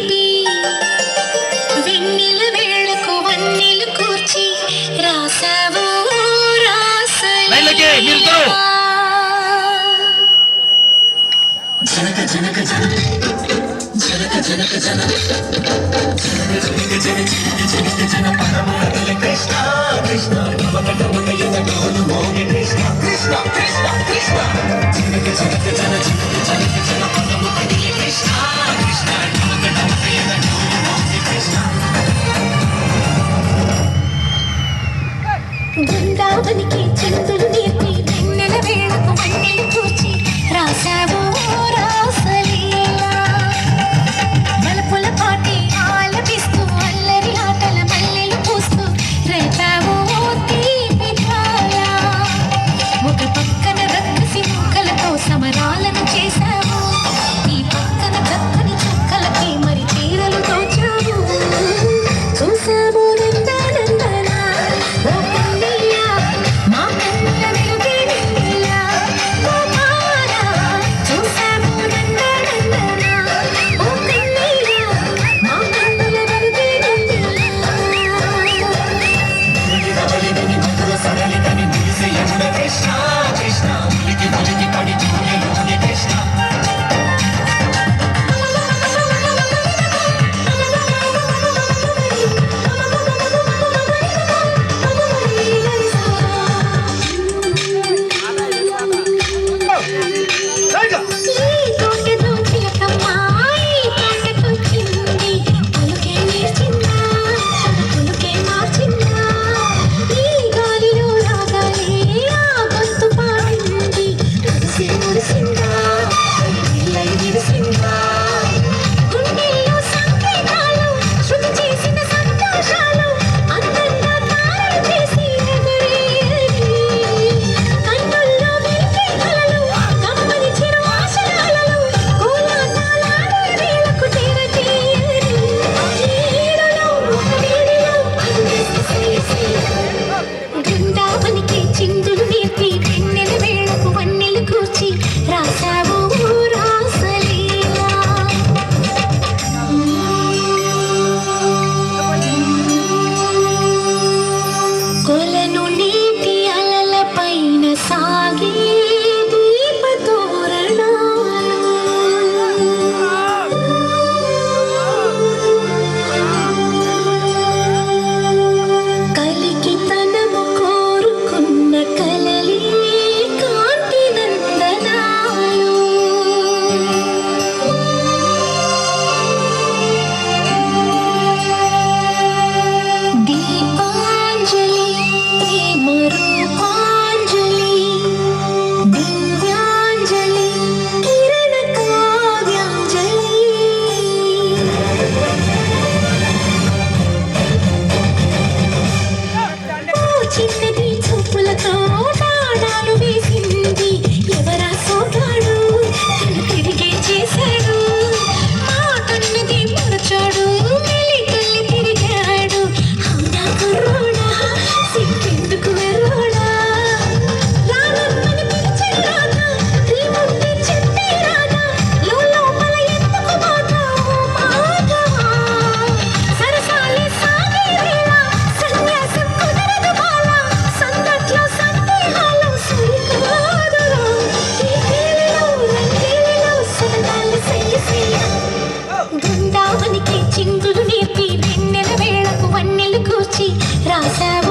తీపి వెన్నెల వేళకు వన్నెలు కూర్చి రాసావు రాసలీలా జనక జనక జన జనక జనక జన జనక జనక జన పరమాత్మ కృష్ణ కృష్ణ నమకటమకయన గోను మోగి కృష్ణ కృష్ణ కృష్ణ కృష్ణ జనక జనక జన జనక జనక జన పరమాత్మ కృష్ణ కృష్ణ నమకటమకయన గోను మోగి కృష్ణ బృందావనికి చంద్రులు నేర్పి వెన్నెల వేళకు వన్నెలు కూర్చి రాసావు చిందులు నేర్పి వెన్నెల వేళకు వన్నెలు కూర్చి రాసావు